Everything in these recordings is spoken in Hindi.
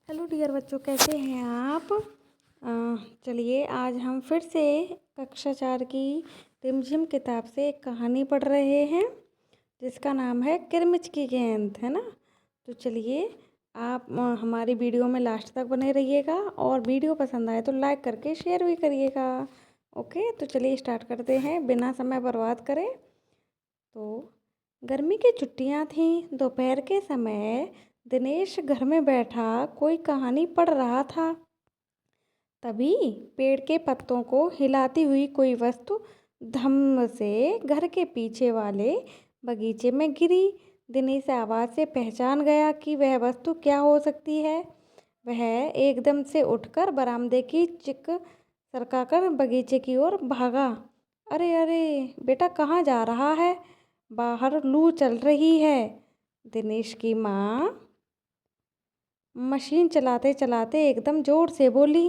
हेलो डियर बच्चों, कैसे हैं आप। चलिए आज हम फिर से कक्षा 4 की रिमझिम किताब से एक कहानी पढ़ रहे हैं जिसका नाम है किरमिच की गेंद, है ना। तो चलिए आप हमारी वीडियो में लास्ट तक बने रहिएगा और वीडियो पसंद आए तो लाइक करके शेयर भी करिएगा। ओके, तो चलिए स्टार्ट करते हैं बिना समय बर्बाद करे। तो गर्मी की छुट्टियां थीं। दोपहर के समय दिनेश घर में बैठा कोई कहानी पढ़ रहा था। तभी पेड़ के पत्तों को हिलाती हुई कोई वस्तु धम्म से घर के पीछे वाले बगीचे में गिरी। दिनेश आवाज़ से पहचान गया कि वह वस्तु क्या हो सकती है। वह एकदम से उठकर बरामदे की चिक सरकाकर बगीचे की ओर भागा। अरे अरे बेटा, कहाँ जा रहा है? बाहर लू चल रही है। दिनेश की माँ मशीन चलाते चलाते एकदम जोर से बोली,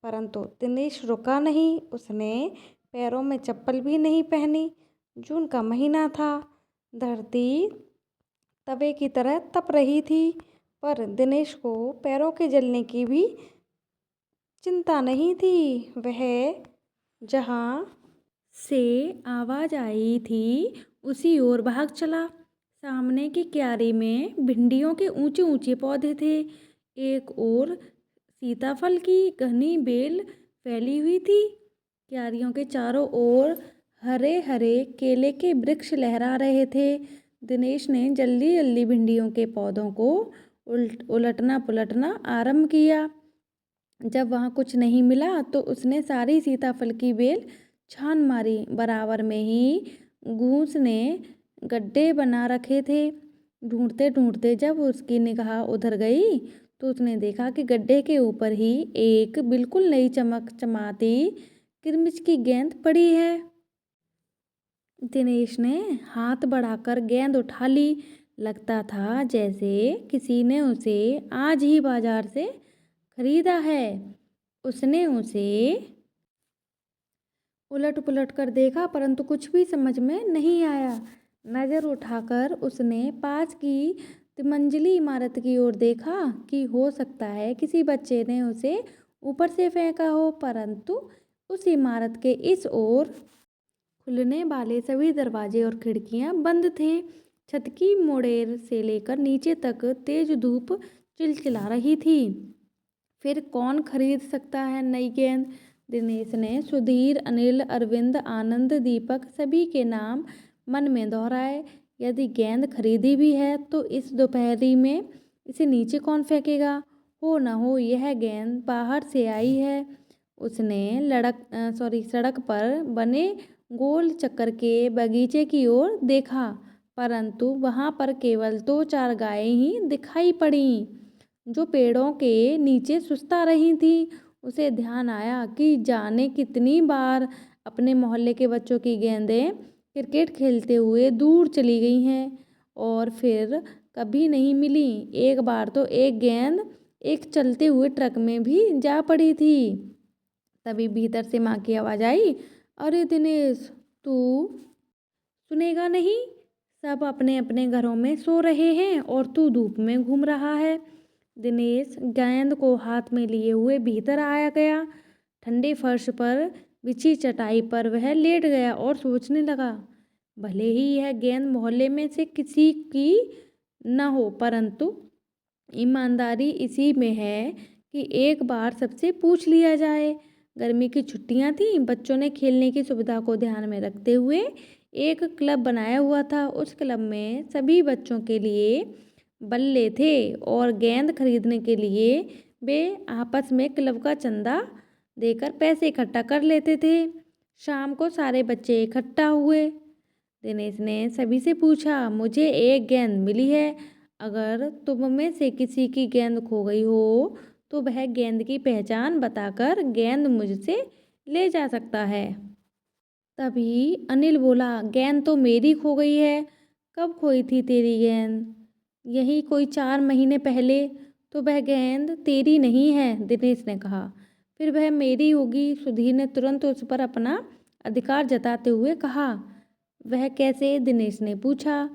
परंतु दिनेश रुका नहीं। उसने पैरों में चप्पल भी नहीं पहनी। जून का महीना था। धरती तवे की तरह तप रही थी, पर दिनेश को पैरों के जलने की भी चिंता नहीं थी। वह जहाँ से आवाज़ आई थी उसी ओर भाग चला। सामने की क्यारी में भिंडियों के ऊंचे ऊंचे पौधे थे। एक ओर सीताफल की घनी बेल फैली हुई थी। क्यारियों के चारों ओर हरे हरे केले के वृक्ष लहरा रहे थे। दिनेश ने जल्दी जल्दी भिंडियों के पौधों को उलटना पुलटना आरंभ किया। जब वहाँ कुछ नहीं मिला तो उसने सारी सीताफल की बेल छान मारी। बराबर में ही घूस ने गड्ढे बना रखे थे। ढूंढते ढूंढते जब उसकी निगाह उधर गई तो उसने देखा कि गड्ढे के ऊपर ही एक बिल्कुल नई चमक चमाती किरमिच की गेंद पड़ी है। दिनेश ने हाथ बढ़ाकर गेंद उठा ली। लगता था जैसे किसी ने उसे आज ही बाजार से खरीदा है। उसने उसे उलट पुलट कर देखा, परंतु कुछ भी समझ में नहीं आया। नज़र उठाकर उसने पास की तिमंजिली इमारत की ओर देखा कि हो सकता है किसी बच्चे ने उसे ऊपर से फेंका हो, परंतु उस इमारत के इस ओर खुलने वाले सभी दरवाजे और खिड़कियां बंद थे। छत की मुड़ेर से लेकर नीचे तक तेज धूप चिलचिला रही थी। फिर कौन खरीद सकता है नई गेंद? दिनेश ने सुधीर, अनिल, अरविंद, आनंद, दीपक सभी के नाम मन में दोहराए। यदि गेंद खरीदी भी है तो इस दोपहरी में इसे नीचे कौन फेंकेगा? हो न हो यह गेंद बाहर से आई है। उसने सड़क पर बने गोल चक्कर के बगीचे की ओर देखा, परंतु वहां पर केवल 2-4 गायें ही दिखाई पड़ीं जो पेड़ों के नीचे सुस्ता रही थीं। उसे ध्यान आया कि जाने कितनी बार अपने मोहल्ले के बच्चों की गेंदें क्रिकेट खेलते हुए दूर चली गई हैं और फिर कभी नहीं मिली। एक बार तो एक गेंद एक चलते हुए ट्रक में भी जा पड़ी थी। तभी भीतर से माँ की आवाज़ आई, अरे दिनेश, तू सुनेगा नहीं? सब अपने अपने घरों में सो रहे हैं और तू धूप में घूम रहा है। दिनेश गेंद को हाथ में लिए हुए भीतर आया गया। ठंडे फर्श पर बिछी चटाई पर वह लेट गया और सोचने लगा, भले ही यह गेंद मोहल्ले में से किसी की न हो, परंतु ईमानदारी इसी में है कि एक बार सबसे पूछ लिया जाए। गर्मी की छुट्टियां थीं। बच्चों ने खेलने की सुविधा को ध्यान में रखते हुए एक क्लब बनाया हुआ था। उस क्लब में सभी बच्चों के लिए बल्ले थे और गेंद खरीदने के लिए वे आपस में क्लब का चंदा देकर पैसे इकट्ठा कर लेते थे। शाम को सारे बच्चे इकट्ठा हुए। दिनेश ने सभी से पूछा, मुझे एक गेंद मिली है। अगर तुम में से किसी की गेंद खो गई हो तो वह गेंद की पहचान बताकर गेंद मुझसे ले जा सकता है। तभी अनिल बोला, गेंद तो मेरी खो गई है। कब खोई थी तेरी गेंद? यही कोई 4 महीने पहले। तो वह गेंद तेरी नहीं है, दिनेश ने कहा। फिर वह मेरी होगी, सुधीर ने तुरंत उस पर अपना अधिकार जताते हुए कहा। वह कैसे? दिनेश ने पूछा।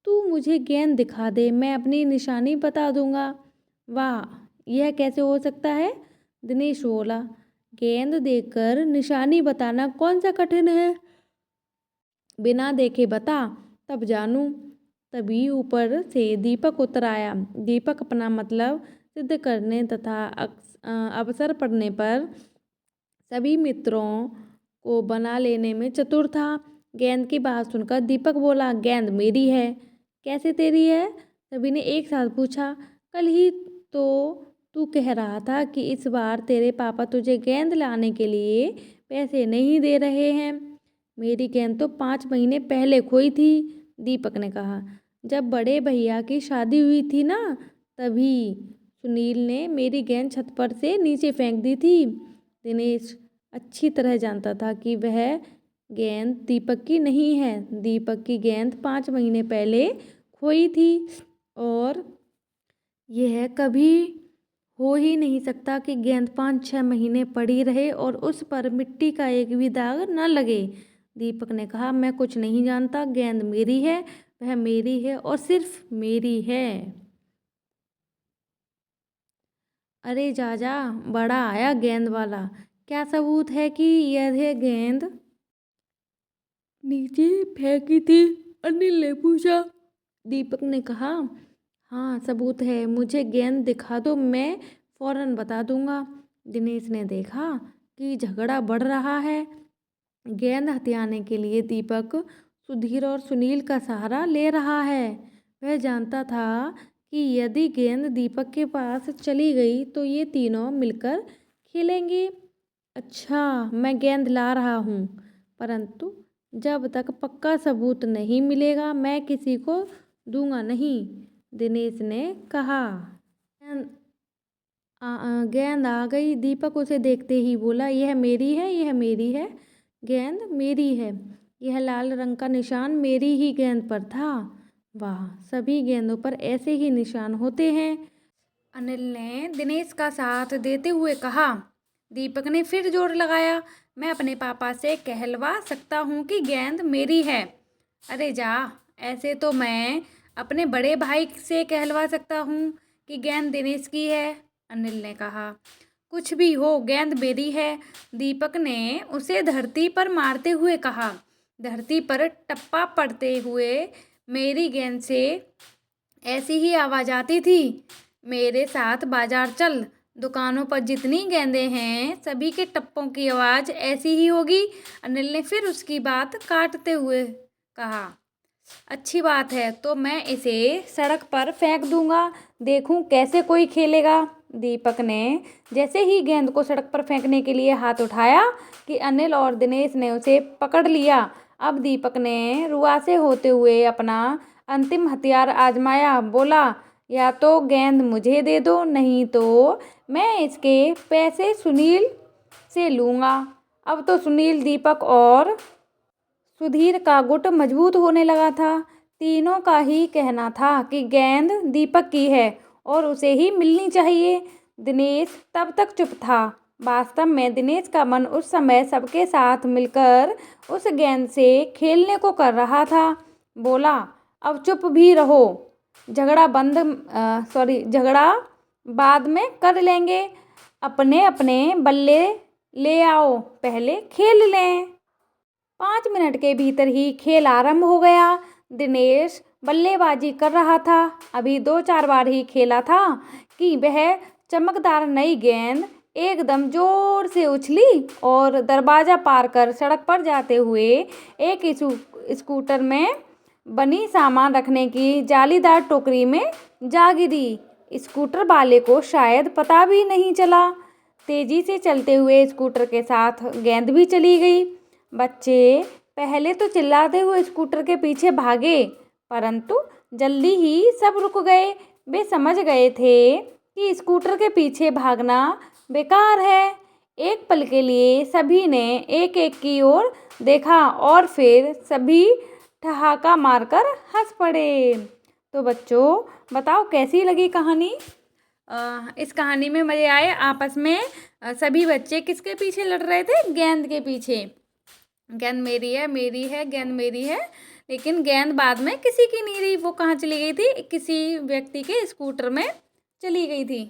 तू मुझे गेंद दिखा दे, मैं अपनी निशानी बता दूंगा। वाह, यह कैसे हो सकता है? दिनेश बोला, गेंद देखकर निशानी बताना कौन सा कठिन है? बिना देखे बता, तब जानूं। तभी ऊपर से दीपक उतर आया। दीपक अपना मतलब सिद्ध करने तथा अवसर पड़ने पर सभी मित्रों को बना लेने में चतुर था। गेंद की बात सुनकर दीपक बोला, गेंद मेरी है। कैसे तेरी है? सभी ने एक साथ पूछा। कल ही तो तू कह रहा था कि इस बार तेरे पापा तुझे गेंद लाने के लिए पैसे नहीं दे रहे हैं। मेरी गेंद तो 5 महीने पहले खोई थी, दीपक ने कहा। जब बड़े भैया की शादी हुई थी ना, तभी सुनील ने मेरी गेंद छत पर से नीचे फेंक दी थी। दिनेश अच्छी तरह जानता था कि वह गेंद दीपक की नहीं है। दीपक की गेंद 5 महीने पहले खोई थी और यह कभी हो ही नहीं सकता कि गेंद 5-6 महीने पड़ी रहे और उस पर मिट्टी का एक भी दाग न लगे। दीपक ने कहा, मैं कुछ नहीं जानता, गेंद मेरी है, वह मेरी है और सिर्फ मेरी है। अरे जाजा, बड़ा आया गेंद वाला, क्या सबूत है कि यह गेंद नीचे फेंकी थी? अनिल ने पूछा। दीपक ने कहा, हाँ सबूत है, मुझे गेंद दिखा दो, मैं फौरन बता दूंगा। दिनेश ने देखा कि झगड़ा बढ़ रहा है। गेंद हथियाने के लिए दीपक सुधीर और सुनील का सहारा ले रहा है। वह जानता था कि यदि गेंद दीपक के पास चली गई तो ये तीनों मिलकर खेलेंगे। अच्छा, मैं गेंद ला रहा हूँ, परंतु जब तक पक्का सबूत नहीं मिलेगा मैं किसी को दूंगा नहीं, दिनेश ने कहा। गेंद आ गई। दीपक उसे देखते ही बोला, यह मेरी है, यह मेरी है, गेंद मेरी है। यह लाल रंग का निशान मेरी ही गेंद पर था। वाह, सभी गेंदों पर ऐसे ही निशान होते हैं, अनिल ने दिनेश का साथ देते हुए कहा। दीपक ने फिर जोर लगाया, मैं अपने पापा से कहलवा सकता हूँ कि गेंद मेरी है। अरे जा, ऐसे तो मैं अपने बड़े भाई से कहलवा सकता हूँ कि गेंद दिनेश की है, अनिल ने कहा। कुछ भी हो, गेंद मेरी है, दीपक ने उसे धरती पर मारते हुए कहा। धरती पर टप्पा पड़ते हुए मेरी गेंद से ऐसी ही आवाज़ आती थी। मेरे साथ बाजार चल, दुकानों पर जितनी गेंदें हैं सभी के टप्पों की आवाज़ ऐसी ही होगी, अनिल ने फिर उसकी बात काटते हुए कहा। अच्छी बात है, तो मैं इसे सड़क पर फेंक दूंगा, देखूं कैसे कोई खेलेगा। दीपक ने जैसे ही गेंद को सड़क पर फेंकने के लिए हाथ उठाया कि अनिल और दिनेश ने उसे पकड़ लिया। अब दीपक ने रुआसे होते हुए अपना अंतिम हथियार आजमाया। बोला, या तो गेंद मुझे दे दो, नहीं तो मैं इसके पैसे सुनील से लूँगा। अब तो सुनील, दीपक और सुधीर का गुट मजबूत होने लगा था। तीनों का ही कहना था कि गेंद दीपक की है और उसे ही मिलनी चाहिए। दिनेश तब तक चुप था। वास्तव में दिनेश का मन उस समय सबके साथ मिलकर उस गेंद से खेलने को कर रहा था। बोला, अब चुप भी रहो, झगड़ा बाद में कर लेंगे, अपने अपने बल्ले ले आओ, पहले खेल लें। 5 मिनट के भीतर ही खेल आरंभ हो गया। दिनेश बल्लेबाजी कर रहा था। अभी 2-4 बार ही खेला था कि वह चमकदार नई गेंद एकदम जोर से उछली और दरवाजा पार कर सड़क पर जाते हुए एक स्कूटर में बनी सामान रखने की जालीदार टोकरी में जा गिरी। स्कूटर वाले को शायद पता भी नहीं चला। तेजी से चलते हुए स्कूटर के साथ गेंद भी चली गई। बच्चे पहले तो चिल्लाते हुए स्कूटर के पीछे भागे, परंतु जल्दी ही सब रुक गए। वे समझ गए थे कि स्कूटर के पीछे भागना बेकार है। एक पल के लिए सभी ने एक एक की ओर देखा और फिर सभी ठहाका मारकर हंस पड़े। तो बच्चों, बताओ कैसी लगी कहानी? इस कहानी में मज़े आए? आपस में सभी बच्चे किसके पीछे लड़ रहे थे? गेंद के पीछे। गेंद मेरी है, मेरी है, गेंद मेरी है, लेकिन गेंद बाद में किसी की नहीं रही। वो कहाँ चली गई थी? किसी व्यक्ति के स्कूटर में चली गई थी।